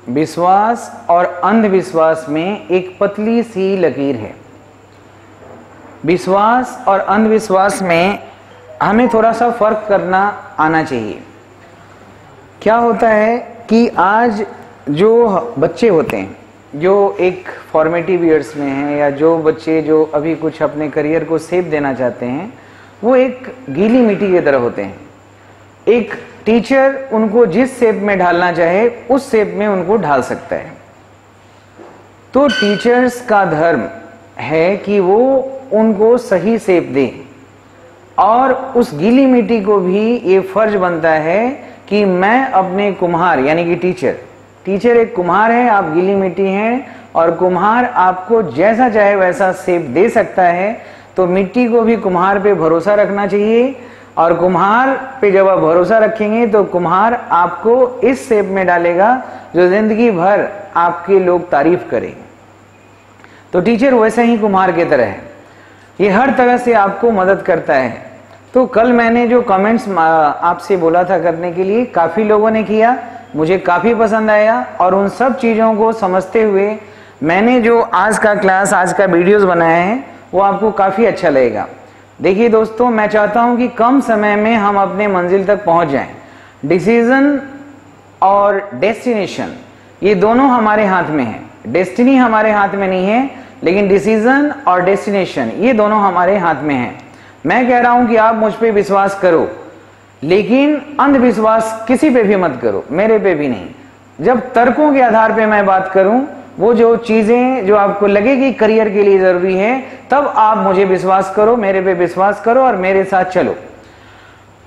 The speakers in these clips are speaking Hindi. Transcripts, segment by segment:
विश्वास और अंधविश्वास में एक पतली सी लकीर है। विश्वास और अंधविश्वास में हमें थोड़ा सा फर्क करना आना चाहिए। क्या होता है कि आज जो बच्चे होते हैं, जो एक फॉर्मेटिव ईयर्स में हैं, या जो बच्चे जो अभी कुछ अपने करियर को शेप देना चाहते हैं, वो एक गीली मिट्टी की तरह होते हैं। एक टीचर उनको जिस शेप में ढालना चाहे उस शेप में उनको ढाल सकता है। तो टीचर्स का धर्म है कि वो उनको सही शेप दे, और उस गीली मिट्टी को भी ये फर्ज बनता है कि मैं अपने कुम्हार यानी कि टीचर एक कुम्हार है, आप गीली मिट्टी हैं, और कुम्हार आपको जैसा चाहे वैसा शेप दे सकता है। तो मिट्टी को भी कुम्हार पे भरोसा रखना चाहिए, और कुम्हार पे जब आप भरोसा रखेंगे तो कुम्हार आपको इस शेप में डालेगा जो जिंदगी भर आपके लोग तारीफ करें। तो टीचर वैसे ही कुम्हार की तरह है, ये हर तरह से आपको मदद करता है। तो कल मैंने जो कमेंट्स आपसे बोला था करने के लिए, काफी लोगों ने किया, मुझे काफी पसंद आया, और उन सब चीजों को समझते हुए मैंने जो आज का क्लास, आज का वीडियोस बनाया है, वो आपको काफी अच्छा लगेगा। देखिए दोस्तों, मैं चाहता हूं कि कम समय में हम अपने मंजिल तक पहुंच जाएं। डिसीजन और डेस्टिनेशन ये दोनों हमारे हाथ में है। डेस्टिनी हमारे हाथ में नहीं है, लेकिन डिसीजन और डेस्टिनेशन ये दोनों हमारे हाथ में है। मैं कह रहा हूं कि आप मुझ पे विश्वास करो, लेकिन अंधविश्वास किसी पे भी मत करो, मेरे पे भी नहीं। जब तर्कों के आधार पे मैं बात करूं, वो जो चीजें जो आपको लगेगी करियर के लिए जरूरी है, तब आप मुझे विश्वास करो, मेरे पे विश्वास करो और मेरे साथ चलो।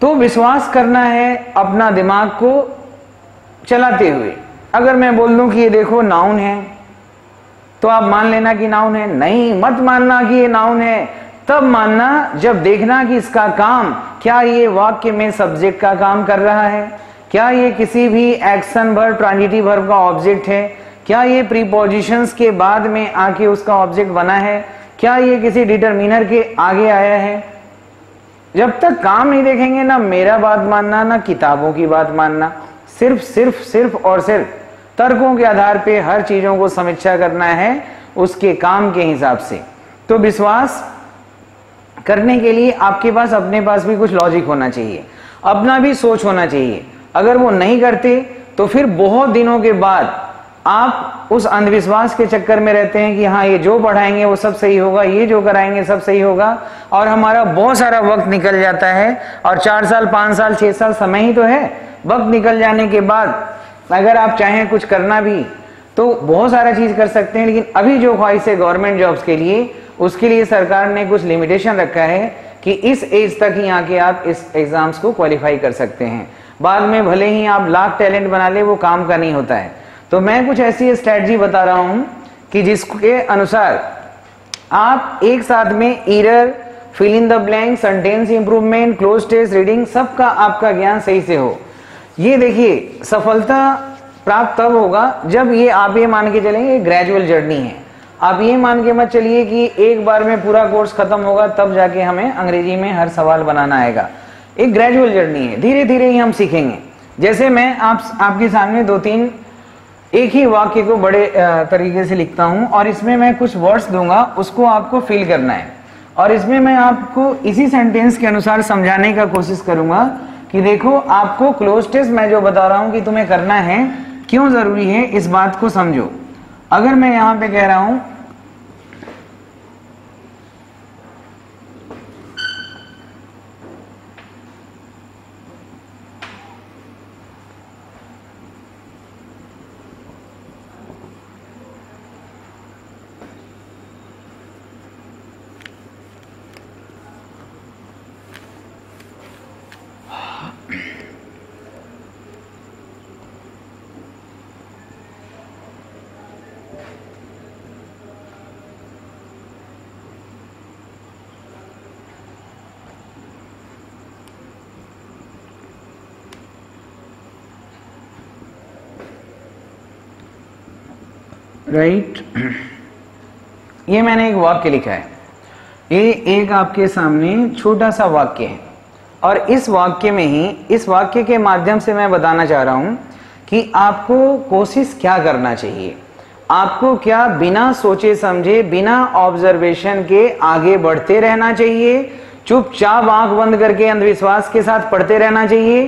तो विश्वास करना है अपना दिमाग को चलाते हुए। अगर मैं बोल दूं कि ये देखो नाउन है, तो आप मान लेना कि नाउन है। नहीं, मत मानना कि ये नाउन है, तब मानना जब देखना कि इसका काम, क्या ये वाक्य में सब्जेक्ट का काम कर रहा है, क्या ये किसी भी एक्शन वर्ब, ट्रांजिटिव वर्ब का ऑब्जेक्ट है, क्या ये प्रीपोजिशंस के बाद में आके उसका ऑब्जेक्ट बना है, क्या ये किसी डिटरमिनर के आगे आया है। जब तक काम नहीं देखेंगे, ना मेरा बात मानना ना किताबों की बात मानना, सिर्फ और सिर्फ तर्कों के आधार पे हर चीजों को समीक्षा करना है उसके काम के हिसाब से। तो विश्वास करने के लिए आपके पास अपने पास भी कुछ लॉजिक होना चाहिए, अपना भी सोच होना चाहिए। अगर वो नहीं करते तो फिर बहुत दिनों के बाद आप उस अंधविश्वास के चक्कर में रहते हैं कि हाँ, ये जो पढ़ाएंगे वो सब सही होगा, ये जो कराएंगे सब सही होगा, और हमारा बहुत सारा वक्त निकल जाता है। और 4 साल 5 साल 6 साल समय ही तो है। वक्त निकल जाने के बाद अगर आप चाहें कुछ करना भी तो बहुत सारा चीज कर सकते हैं, लेकिन अभी जो ख्वाहिश है गवर्नमेंट जॉब्स के लिए, उसके लिए सरकार ने कुछ लिमिटेशन रखा है कि इस एज तक ही आके आप इस एग्जाम्स को क्वालिफाई कर सकते हैं। बाद में भले ही आप लाख टैलेंट बना ले, वो काम का नहीं होता है। तो मैं कुछ ऐसी स्ट्रेटजी बता रहा हूं कि जिसके अनुसार आप एक साथ में error, fill in the blank, sentence improvement, cloze test, reading, सबका आपका ज्ञान सही से हो। ये देखिए, सफलता प्राप्त तब होगा जब ये आप ये मान के चलेंगे ग्रेजुअल जर्नी है। आप ये मान के मत चलिए कि एक बार में पूरा कोर्स खत्म होगा तब जाके हमें अंग्रेजी में हर सवाल बनाना आएगा। एक ग्रेजुअल जर्नी है, धीरे धीरे ही हम सीखेंगे। जैसे मैं आपके सामने 2-3 एक ही वाक्य को बड़े तरीके से लिखता हूं, और इसमें मैं कुछ वर्ड्स दूंगा, उसको आपको फिल करना है, और इसमें मैं आपको इसी सेंटेंस के अनुसार समझाने का कोशिश करूंगा कि देखो, आपको क्लोज टेस्ट मैं जो बता रहा हूं कि तुम्हें करना है, क्यों जरूरी है इस बात को समझो। अगर मैं यहां पे कह रहा हूं राइट, ये मैंने एक वाक्य लिखा है। ये एक आपके सामने छोटा सा वाक्य है, और इस वाक्य में ही, इस वाक्य के माध्यम से मैं बताना चाह रहा हूं कि आपको कोशिश क्या करना चाहिए, आपको क्या बिना सोचे समझे, बिना ऑब्जर्वेशन के आगे बढ़ते रहना चाहिए, चुपचाप आंख बंद करके अंधविश्वास के साथ पढ़ते रहना चाहिए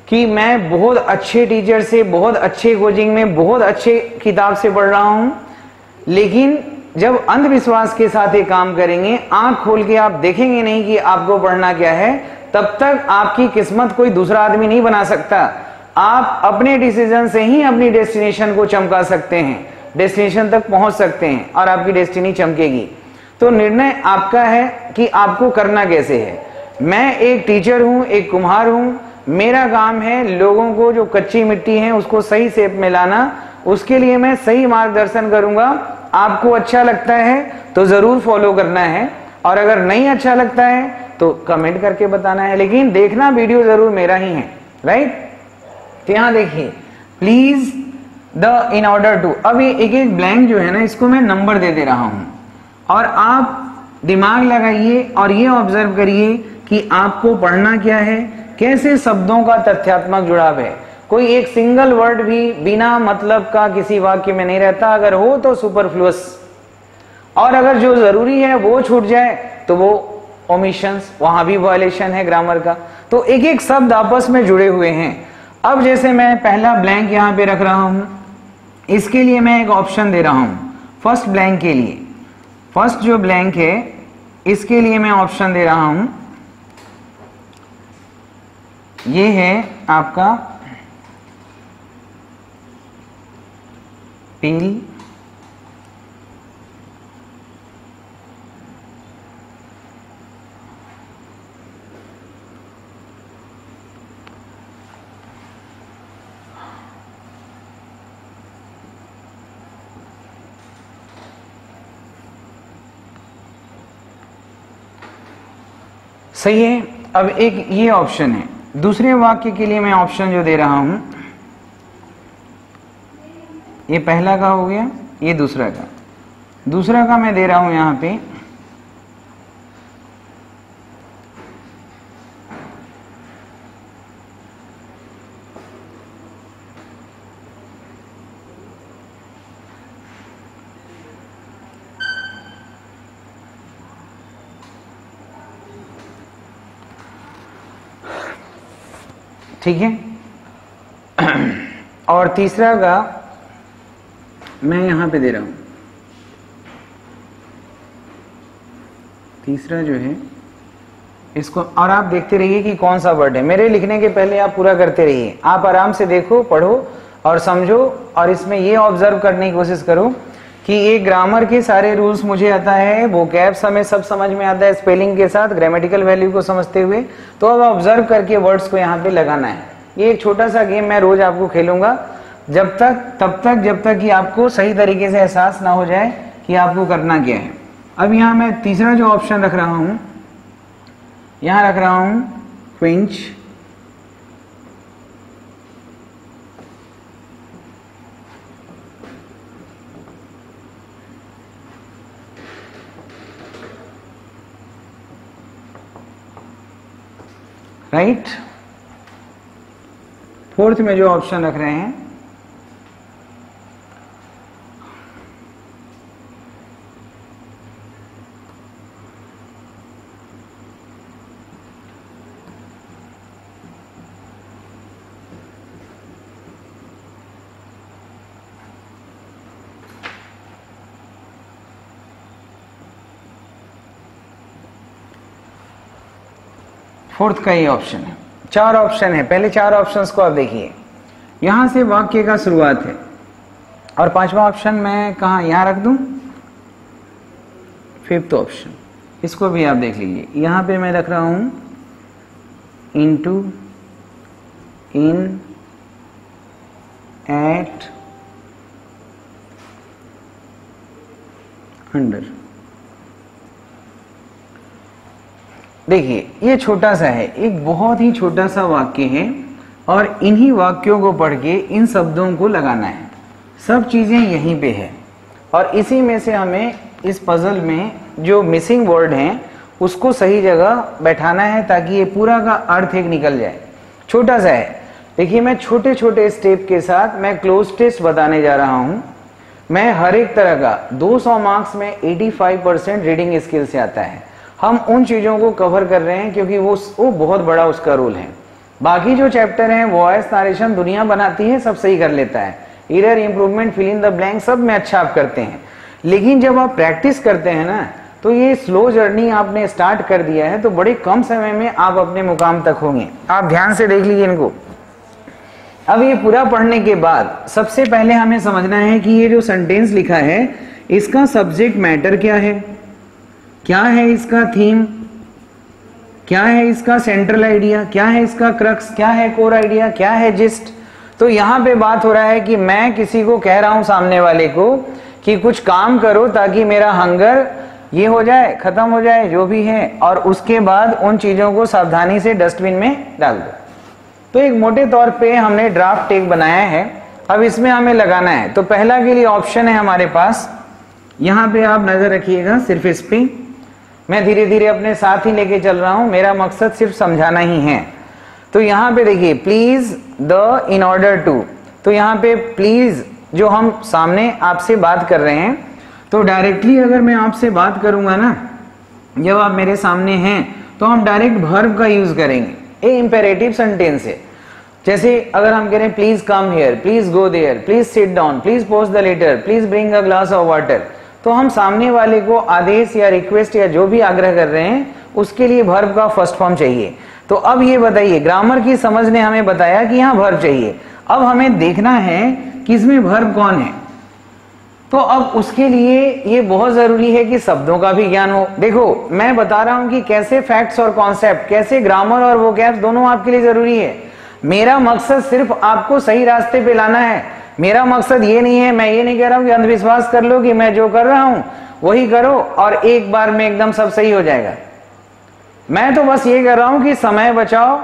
कि मैं बहुत अच्छे टीचर से, बहुत अच्छे कोचिंग में, बहुत अच्छे किताब से पढ़ रहा हूं, लेकिन जब अंधविश्वास के साथ ये काम करेंगे, आंख खोल के आप देखेंगे नहीं कि आपको पढ़ना क्या है, तब तक आपकी किस्मत कोई दूसरा आदमी नहीं बना सकता। आप अपने डिसीजन से ही अपनी डेस्टिनेशन को चमका सकते हैं, डेस्टिनेशन तक पहुंच सकते हैं और आपकी डेस्टिनी चमकेगी। तो निर्णय आपका है कि आपको करना कैसे है। मैं एक टीचर हूं, एक कुम्हार हूं, मेरा काम है लोगों को जो कच्ची मिट्टी है उसको सही शेप में लाना, उसके लिए मैं सही मार्गदर्शन करूंगा। आपको अच्छा लगता है तो जरूर फॉलो करना है, और अगर नहीं अच्छा लगता है तो कमेंट करके बताना है, लेकिन देखना वीडियो जरूर मेरा ही है, राइट। तो यहां देखिए, please the in order to, अब ये एक एक ब्लैंक जो है ना, इसको मैं नंबर दे रहा हूं और आप दिमाग लगाइए और ये ऑब्जर्व करिए कि आपको पढ़ना क्या है, कैसे शब्दों का तथ्यात्मक जुड़ाव है। कोई एक सिंगल वर्ड भी बिना मतलब का किसी वाक्य में नहीं रहता, अगर हो तो सुपरफ्लुअस, और अगर जो जरूरी है वो छूट जाए तो वो ओमिशंस, वहां भी वायलेशन है ग्रामर का। तो एक एक शब्द आपस में जुड़े हुए हैं। अब जैसे मैं पहला ब्लैंक यहां पे रख रहा हूं, इसके लिए मैं एक ऑप्शन दे रहा हूं। फर्स्ट ब्लैंक के लिए, फर्स्ट जो ब्लैंक है इसके लिए मैं ऑप्शन दे रहा हूं, ये है आपका पील, सही है। अब एक ये ऑप्शन है, दूसरे वाक्य के लिए मैं ऑप्शन जो दे रहा हूं, ये पहला का हो गया, ये दूसरा का मैं दे रहा हूं यहां पे ठीक है, और तीसरा का मैं यहां पे दे रहा हूं, तीसरा जो है इसको, और आप देखते रहिए कि कौन सा वर्ड है। मेरे लिखने के पहले आप पूरा करते रहिए, आप आराम से देखो, पढ़ो और समझो, और इसमें ये ऑब्जर्व करने की कोशिश करो कि ये ग्रामर के सारे रूल्स मुझे आता है, वोकैब्स हमें सब समझ में आता है स्पेलिंग के साथ, ग्रामेटिकल वैल्यू को समझते हुए। तो अब ऑब्जर्व करके वर्ड्स को यहाँ पे लगाना है। ये एक छोटा सा गेम मैं रोज आपको खेलूंगा, जब तक कि आपको सही तरीके से एहसास ना हो जाए कि आपको करना क्या है। अब यहाँ मैं तीसरा जो ऑप्शन रख रहा हूं, यहां रख रहा हूं क्विंच, राइट। फोर्थ में जो ऑप्शन रख रहे हैं, फोर्थ का ये ऑप्शन है। चार ऑप्शन है, पहले चार ऑप्शंस को आप देखिए, यहां से वाक्य का शुरुआत है, और पांचवा ऑप्शन मैं कहा यहां रख दूं, फिफ्थ ऑप्शन, इसको भी आप देख लीजिए। यहां पे मैं रख रहा हूं इनटू, इन, एट, अंडर। देखिए ये छोटा सा है, एक बहुत ही छोटा सा वाक्य है, और इन्हीं वाक्यों को पढ़ के इन शब्दों को लगाना है। सब चीजें यहीं पे है, और इसी में से हमें इस पजल में जो मिसिंग वर्ड हैं उसको सही जगह बैठाना है, ताकि ये पूरा का अर्थ एक निकल जाए। छोटा सा है, देखिए मैं छोटे छोटे स्टेप के साथ मैं क्लोज टेस्ट बताने जा रहा हूं। मैं हर एक तरह का 200 मार्क्स में 85% रीडिंग स्किल से आता है। हम उन चीजों को कवर कर रहे हैं क्योंकि वो बहुत बड़ा उसका रोल है। बाकी जो चैप्टर हैं वॉइस नरेशन दुनिया बनाती है, सब सही कर लेता है, error improvement fill in the blank सब में अच्छा आप करते हैं। लेकिन जब आप प्रैक्टिस करते हैं ना तो ये स्लो जर्नी आपने स्टार्ट कर दिया है तो बड़े कम समय में आप अपने मुकाम तक होंगे। आप ध्यान से देख लीजिए इनको। अब ये पूरा पढ़ने के बाद सबसे पहले हमें समझना है कि ये जो सेंटेंस लिखा है इसका सब्जेक्ट मैटर क्या है इसका थीम, क्या है इसका सेंट्रल आइडिया, क्या है इसका क्रक्स, क्या है कोर आइडिया, क्या है जिस्ट। तो यहाँ पे बात हो रहा है कि मैं किसी को कह रहा हूं सामने वाले को कि कुछ काम करो ताकि मेरा हंगर ये हो जाए, खत्म हो जाए जो भी है, और उसके बाद उन चीजों को सावधानी से डस्टबिन में डाल दो। तो एक मोटे तौर पे हमने ड्राफ्ट एक बनाया है, अब इसमें हमें लगाना है। तो पहला के लिए ऑप्शन है हमारे पास, यहाँ पे आप नजर रखिएगा सिर्फ इस पे। मैं धीरे धीरे अपने साथ ही लेके चल रहा हूं, मेरा मकसद सिर्फ समझाना ही है। तो यहाँ पे देखिए please the in order to, तो यहाँ पे प्लीज जो हम सामने आपसे बात कर रहे हैं, तो डायरेक्टली अगर मैं आपसे बात करूंगा ना, जब आप मेरे सामने हैं तो हम डायरेक्ट वर्ब का यूज करेंगे। ये इंपेरेटिव सेंटेंस है। जैसे अगर हम कह रहे हैं please come here, please go there, please sit down, please post the letter, please bring a glass of water, तो हम सामने वाले को आदेश या रिक्वेस्ट या जो भी आग्रह कर रहे हैं उसके लिए वर्ब का फर्स्ट फॉर्म चाहिए। तो अब ये बताइए, ग्रामर की समझ ने हमें बताया कि यहाँ वर्ब चाहिए। अब हमें देखना है कि इसमें वर्ब कौन है। तो अब उसके लिए ये बहुत जरूरी है कि शब्दों का भी ज्ञान हो। देखो मैं बता रहा हूं कि कैसे फैक्ट्स और कॉन्सेप्ट, कैसे ग्रामर और वोकैब्स दोनों आपके लिए जरूरी है। मेरा मकसद सिर्फ आपको सही रास्ते पे लाना है। मेरा मकसद ये नहीं है, मैं ये नहीं कह रहा हूं कि अंधविश्वास कर लो कि मैं जो कर रहा हूं वही करो और एक बार में एकदम सब सही हो जाएगा। मैं तो बस ये कर रहा हूं कि समय बचाओ,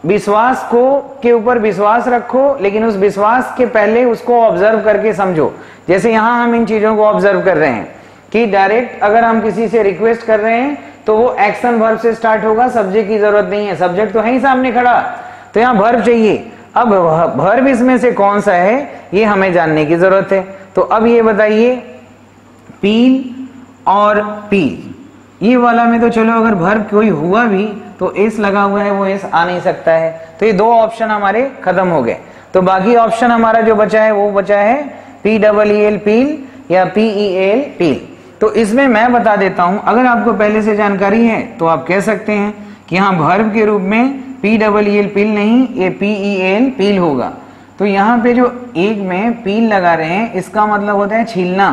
विश्वास को के ऊपर विश्वास रखो, लेकिन उस विश्वास के पहले उसको ऑब्जर्व करके समझो। जैसे यहां हम इन चीजों को ऑब्जर्व कर रहे हैं कि डायरेक्ट अगर हम किसी से रिक्वेस्ट कर रहे हैं तो वो एक्शन वर्ब से स्टार्ट होगा, सब्जेक्ट की जरूरत नहीं है, सब्जेक्ट तो है ही सामने खड़ा, तो यहाँ वर्ब चाहिए। अब वर्ब इसमें से कौन सा है ये हमें जानने की जरूरत है। तो अब ये बताइए, पील और पील, ये वाला में तो चलो अगर वर्ब कोई हुआ भी तो एस लगा हुआ है, वो एस आ नहीं सकता है। तो ये दो ऑप्शन हमारे खत्म हो गए। तो बाकी ऑप्शन हमारा जो बचा है वो बचा है PEEL पील या PEAL पील। तो इसमें मैं बता देता हूं, अगर आपको पहले से जानकारी है तो आप कह सकते हैं कि यहाँ वर्ब के रूप में PEEL पील नहीं, ये PEAL पील होगा। तो यहाँ पे जो एक में पील लगा रहे हैं इसका मतलब होता है छीलना,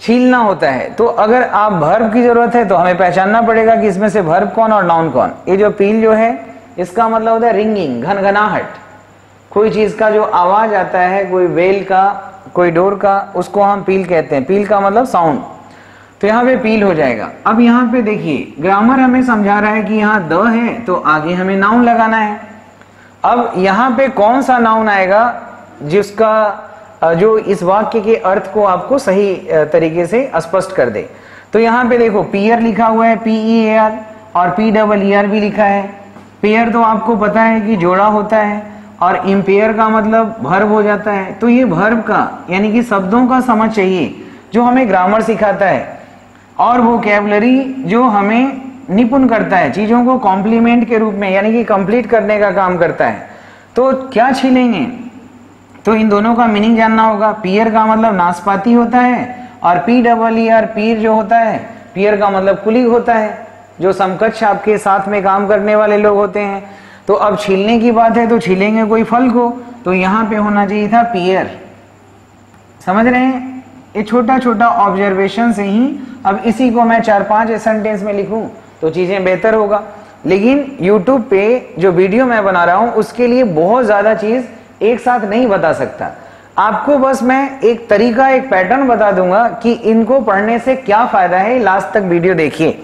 छीलना होता है। तो अगर आप वर्ब की जरूरत है तो हमें पहचानना पड़ेगा कि इसमें से वर्ब कौन और नाउन कौन। ये जो पील जो है इसका मतलब होता है रिंगिंग, घनघनाहट, कोई चीज का जो आवाज आता है, कोई बेल का, कोई डोर का, उसको हम पील कहते हैं। पील का मतलब साउंड। तो यहाँ पे पील हो जाएगा। अब यहाँ पे देखिए ग्रामर हमें समझा रहा है कि यहाँ द है तो आगे हमें नाउन लगाना है। अब यहाँ पे कौन सा नाउन आएगा जिसका जो इस वाक्य के अर्थ को आपको सही तरीके से स्पष्ट कर दे। तो यहाँ पे देखो पेयर लिखा हुआ है, PEAR, और PEER भी लिखा है। पेयर तो आपको पता है कि जोड़ा होता है और इम्पेयर का मतलब वर्ब हो जाता है। तो ये वर्ब का यानी कि शब्दों का समझ चाहिए जो हमें ग्रामर सिखाता है और वोकैबुलरी जो हमें निपुण करता है, चीजों को कॉम्प्लीमेंट के रूप में यानी कि कंप्लीट करने का काम करता है। तो क्या छीलेंगे, तो इन दोनों का मीनिंग जानना होगा। पियर का मतलब नाशपाती होता है और PEER पीर जो होता है, पियर का मतलब कुलीग होता है, जो समकक्ष आपके साथ में काम करने वाले लोग होते हैं। तो अब छीलने की बात है तो छीलेंगे कोई फल को, तो यहाँ पे होना चाहिए था पियर। समझ रहे हैं? ये छोटा छोटा ऑब्जर्वेशन से ही अब इसी को मैं 4-5 सेंटेंस में लिखूं तो चीजें बेहतर होगा। लेकिन YouTube पे जो वीडियो मैं बना रहा हूं उसके लिए बहुत ज्यादा चीज एक साथ नहीं बता सकता। आपको बस मैं एक तरीका, एक पैटर्न बता दूंगा कि इनको पढ़ने से क्या फायदा है। लास्ट तक वीडियो देखिए।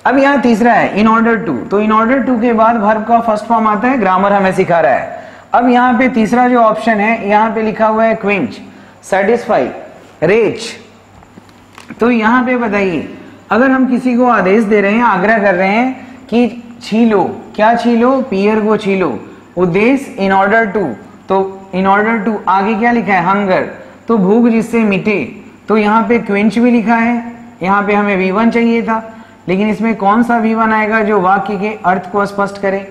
अब यहाँ तीसरा है इन ऑर्डर टू। तो इन ऑर्डर टू के बाद वर्ब का फर्स्ट फॉर्म आता है, ग्रामर हमें सिखा रहा है। अब यहाँ पे तीसरा जो ऑप्शन है यहाँ पे लिखा हुआ है क्विंच, सेटिस्फाई, रेच। तो यहाँ पे बताइए अगर हम किसी को आदेश दे रहे हैं, आग्रह कर रहे हैं कि छीलो, क्या छीलो, पियर को छीलो, उद्देश्य इन ऑर्डर टू, तो इन ऑर्डर टू आगे क्या लिखा है, हंगर, तो भूख जिससे मिटे, तो यहाँ पे क्वेंच भी लिखा है, यहाँ पे हमें V1 चाहिए था, लेकिन इसमें कौन सा V1 आएगा जो वाक्य के अर्थ को स्पष्ट करे।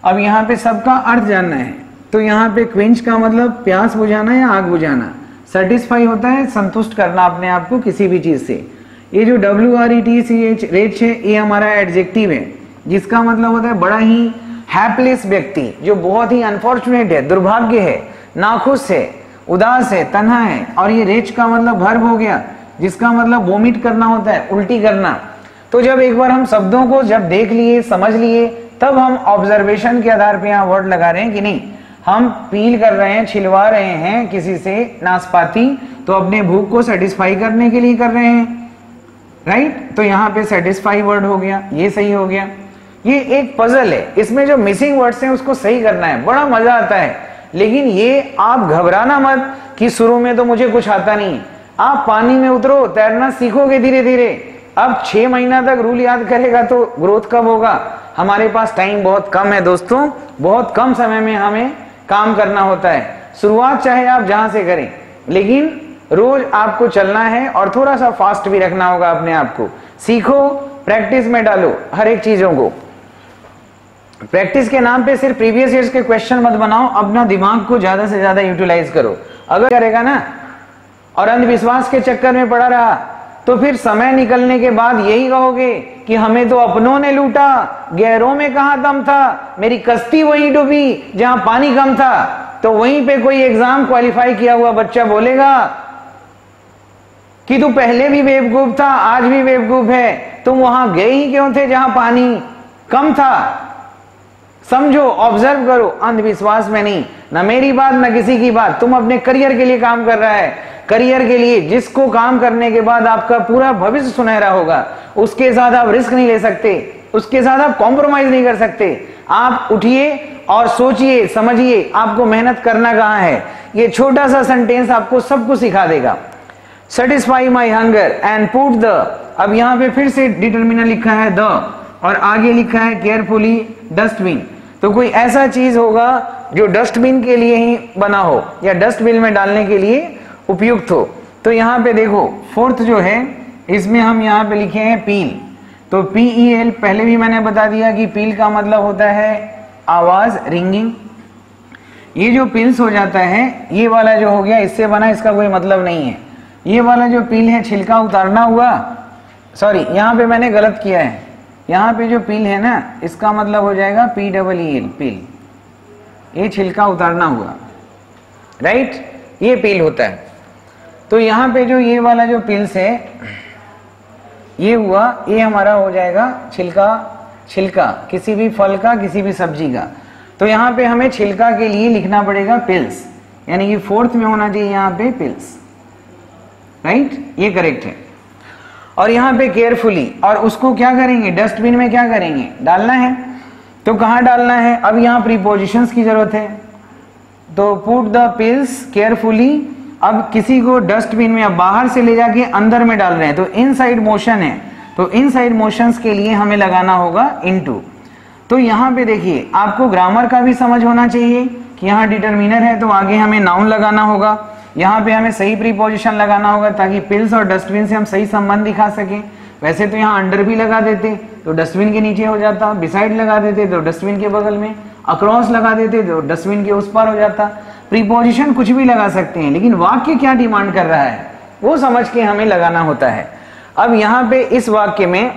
अब यहाँ पे सबका अर्थ जानना है, तो यहाँ पे क्वेंच का मतलब प्यास बुझाना या आग बुझाना, सेटिस्फाई होता है संतुष्ट करना अपने आप को किसी भी चीज से। ये जो WRETCH रेच है, ये हमारा एडजेक्टिव है, जिसका मतलब होता है बड़ा ही हैप्पलेस व्यक्ति, जो बहुत ही अनफॉर्चुनेट है, दुर्भाग्य है, नाखुश है, उदास है, तन्हा है। और ये रेच का मतलब वर्ब हो गया, जिसका मतलब वोमिट करना होता है, उल्टी करना। तो जब एक बार हम शब्दों को जब देख लिए, समझ लिए, तब हम ऑब्जर्वेशन के आधार पर यहाँ वर्ड लगा रहे हैं कि नहीं, हम पील कर रहे हैं, छिलवा रहे हैं किसी से नाशपाती, तो अपने भूख को सेटिस्फाई करने के लिए कर रहे हैं, राइट। तो यहाँ पे सेटिस्फाई वर्ड हो गया, ये सही हो गया। ये एक पजल है, इसमें जो मिसिंग वर्ड्स हैं उसको सही करना है, बड़ा मजा आता है। लेकिन ये आप घबराना मत कि शुरू में तो मुझे कुछ आता नहीं, आप पानी में उतरो, तैरना सीखोगे धीरे धीरे। अब 6 महीना तक रूल याद करेगा तो ग्रोथ कब होगा। हमारे पास टाइम बहुत कम है दोस्तों, बहुत कम समय में हमें काम करना होता है। शुरुआत चाहे आप जहां से करें, लेकिन रोज आपको चलना है और थोड़ा सा फास्ट भी रखना होगा अपने आप को। सीखो, प्रैक्टिस में डालो हर एक चीजों को। प्रैक्टिस के नाम पे सिर्फ प्रीवियस ईयर्स के क्वेश्चन मत बनाओ, अपना दिमाग को ज्यादा से ज्यादा यूटिलाइज करो। अगर करेगा ना और अंधविश्वास के चक्कर में पड़ा रहा, तो फिर समय निकलने के बाद यही कहोगे कि हमें तो अपनों ने लूटा, गैरों में कहां दम था, मेरी कश्ती वहीं डूबी जहां पानी कम था। तो वहीं पे कोई एग्जाम क्वालिफाई किया हुआ बच्चा बोलेगा कि तू पहले भी बेवकूफ था, आज भी बेवकूफ है, तुम वहां गए ही क्यों थे जहां पानी कम था। समझो, ऑब्जर्व करो, अंधविश्वास में नहीं, ना मेरी बात ना किसी की बात। तुम अपने करियर के लिए काम कर रहा है, करियर के लिए जिसको काम करने के बाद आपका पूरा भविष्य सुनहरा होगा, उसके साथ आप रिस्क नहीं ले सकते, उसके साथ आप कॉम्प्रोमाइज नहीं कर सकते। आप उठिए और सोचिए, समझिए आपको मेहनत करना कहां है। ये छोटा सा सेंटेंस आपको सब कुछ सिखा देगा। Satisfy my hunger and put the, अब यहां पे फिर से डिटर्मिनर लिखा है द, और आगे लिखा है केयरफुली डस्टबिन। तो कोई ऐसा चीज होगा जो डस्टबिन के लिए ही बना हो या डस्टबिन में डालने के लिए उपयुक्त हो। तो यहाँ पे देखो फोर्थ जो है, इसमें हम यहाँ पे लिखे हैं पील। तो PEL पहले भी मैंने बता दिया कि पील का मतलब होता है आवाज, रिंगिंग। ये जो पिल्स हो जाता है, ये वाला जो हो गया इससे बना, इसका कोई मतलब नहीं है। ये वाला जो पील है, छिलका उतारना हुआ, सॉरी यहाँ पे मैंने गलत किया है, यहाँ पे जो पील है ना, इसका मतलब हो जाएगा PEEL, पील। ये छिलका उतारना हुआ, राइट, ये पील होता है। तो यहाँ पे जो ये वाला जो पिल्स है, ये हुआ, ये हमारा हो जाएगा छिलका, छिलका किसी भी फल का, किसी भी सब्जी का। तो यहाँ पे हमें छिलका के लिए लिखना पड़ेगा पिल्स, यानी कि फोर्थ में होना चाहिए यहाँ पे पिल्स, राइट, ये करेक्ट है। और यहाँ पे केयरफुली, और उसको क्या करेंगे, डस्टबिन में क्या करेंगे, डालना है। तो कहाँ डालना है, अब यहाँ प्रीपोजिशंस की जरूरत है। तो पुट द पिल्स केयरफुली, अब किसी को डस्टबिन में, अब बाहर से ले जाके अंदर में डाल रहे हैं, तो इनसाइड मोशन है, तो इनसाइड मोशंस के लिए हमें लगाना होगा इनटू। तो यहाँ पे देखिए, आपको ग्रामर का भी समझ होना चाहिए कि यहाँ डिटर्मिनर है तो आगे हमें नाउन लगाना होगा, यहाँ पे हमें सही प्रीपोजिशन लगाना होगा ताकि पिल्स और डस्टबिन से हम सही संबंध दिखा सकें। वैसे तो यहाँ अंडर भी लगा देते तो डस्टबिन के नीचे हो जाता, बिसाइड लगा देते तो डस्टबिन के बगल में, अक्रॉस लगा देते तो डस्टबिन के उस पार हो जाता। प्रीपोजिशन कुछ भी लगा सकते हैं, लेकिन वाक्य क्या डिमांड कर रहा है वो समझ के हमें लगाना होता है। अब यहाँ पे इस वाक्य में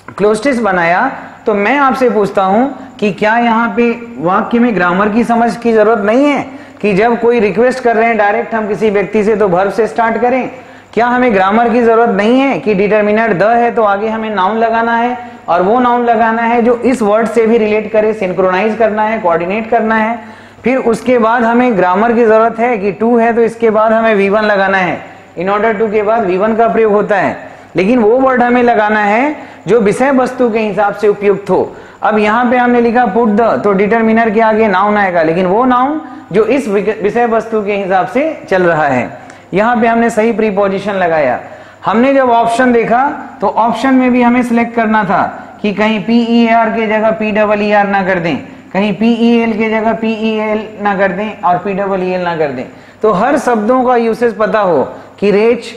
क्लोस्टिस बनाया, तो मैं आपसे पूछता हूं कि क्या यहाँ पे वाक्य में ग्रामर की समझ की जरूरत नहीं है कि जब कोई रिक्वेस्ट कर रहे हैं डायरेक्ट हम किसी व्यक्ति से तो वर्ब से स्टार्ट करें? क्या हमें ग्रामर की जरूरत नहीं है कि डिटर्मिनर द है तो आगे हमें नाउन लगाना है, और वो नाउन लगाना है जो इस वर्ड से भी रिलेट करे, सिंक्रोनाइज करना है, कोऑर्डिनेट करना है। फिर उसके बाद हमें ग्रामर की जरूरत है कि टू है तो इसके बाद हमें V1 लगाना है, इन ऑर्डर टू के बाद V1 का प्रयोग होता है, लेकिन वो वर्ड हमें लगाना है जो विषय वस्तु के हिसाब से उपयुक्त हो। अब यहाँ पे हमने लिखा पुट द, तो डिटर्मिनर के आगे नाउन आएगा, लेकिन वो नाउन जो इस विषय वस्तु के हिसाब से चल रहा है। यहाँ पे हमने सही प्रीपोजिशन लगाया। हमने जब ऑप्शन देखा तो ऑप्शन में भी हमें सिलेक्ट करना था कि कहीं PEAR के जगह PEER ना कर दें, कहीं PEL की जगह PEL ना कर दें और PEEL ना कर दें। तो हर शब्दों का यूसेज पता हो कि रेच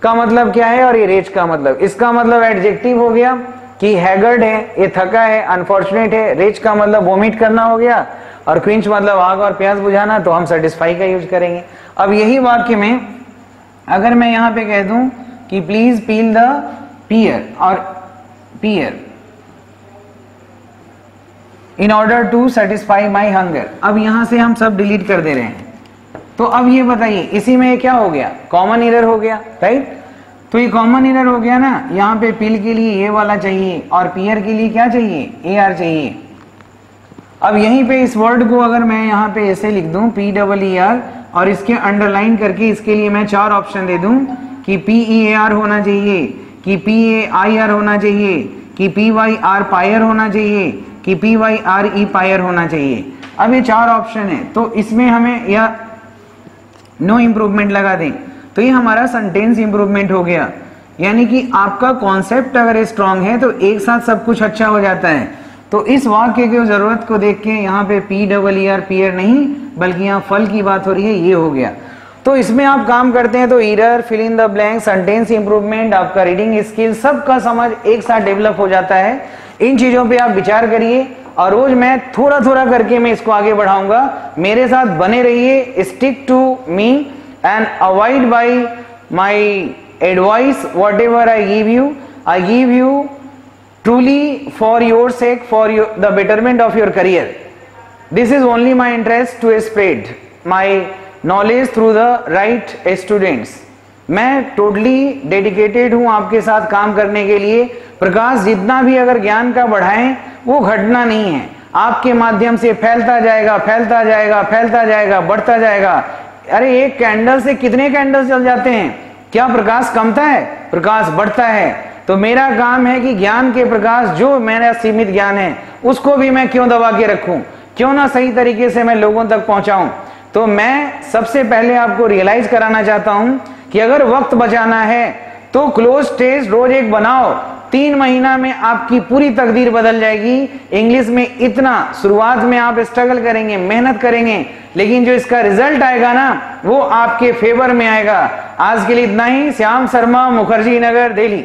का मतलब क्या है और ये रेच का मतलब, इसका मतलब एडजेक्टिव हो गया कि हैगर्ड है, ये थका है, अनफॉर्चुनेट है। रेच का मतलब वोमिट करना हो गया और क्विंच मतलब आग और प्यास बुझाना, तो हम सेटिस्फाई का यूज करेंगे। अब यही वाक्य में अगर मैं यहां पे कह दूं कि प्लीज पील द पियर और pear in order to satisfy my hunger, अब यहां से हम सब डिलीट कर दे रहे हैं। तो अब ये बताइए इसी में क्या हो गया, कॉमन एरर हो गया, राइट। तो ये कॉमन एरर हो गया ना, यहाँ पे पिल के लिए ये वाला चाहिए और पियर के लिए क्या चाहिए, AR चाहिए। अब यहीं पे इस वर्ड को अगर मैं यहाँ पे ऐसे लिख दूं PEER और इसके अंडरलाइन करके इसके लिए मैं 4 ऑप्शन दे दूं कि PEAR होना चाहिए, कि PAIR होना चाहिए, कि PYR पायर होना चाहिए, कि PYRE पायर होना चाहिए। अब ये 4 ऑप्शन है, तो इसमें हमें या नो इम्प्रूवमेंट लगा दें तो ये हमारा सेंटेंस इम्प्रूवमेंट हो गया। यानी कि आपका कॉन्सेप्ट अगर स्ट्रांग है तो एक साथ सब कुछ अच्छा हो जाता है। तो इस वाक्य की जरूरत को देख के यहाँ पे PEER पियर नहीं बल्कि यहाँ फल की बात हो रही है, ये हो गया। तो इसमें आप काम करते हैं तो error, fill in the blank, sentence improvement, आपका रीडिंग स्किल सबका समझ एक साथ डेवलप हो जाता है। इन चीजों पे आप विचार करिए और रोज मैं थोड़ा थोड़ा करके मैं इसको आगे बढ़ाऊंगा। मेरे साथ बने रहिए, stick to me and avoid by my advice whatever I give you truly for your sake, for the betterment of your career. This is only my interest to spread my knowledge through the right students. मैं टोटली डेडिकेटेड हूं आपके साथ काम करने के लिए। प्रकाश जितना भी अगर ज्ञान का बढ़ाएं वो घटना नहीं है, आपके माध्यम से फैलता जाएगा, फैलता जाएगा, फैलता जाएगा, बढ़ता जाएगा। अरे एक कैंडल से कितने कैंडल जल जाते हैं, क्या प्रकाश कमता है, प्रकाश बढ़ता है। तो मेरा काम है कि ज्ञान के प्रकाश, जो मेरा सीमित ज्ञान है उसको भी मैं क्यों दबा के रखूं, क्यों ना सही तरीके से मैं लोगों तक पहुंचाऊं। तो मैं सबसे पहले आपको रियलाइज कराना चाहता हूं कि अगर वक्त बचाना है तो क्लोज टेस्ट रोज एक बनाओ, 3 महीना में आपकी पूरी तकदीर बदल जाएगी। इंग्लिश में इतना शुरुआत में आप स्ट्रगल करेंगे, मेहनत करेंगे, लेकिन जो इसका रिजल्ट आएगा ना वो आपके फेवर में आएगा। आज के लिए इतना ही। श्याम शर्मा, मुखर्जी नगर, दिल्ली।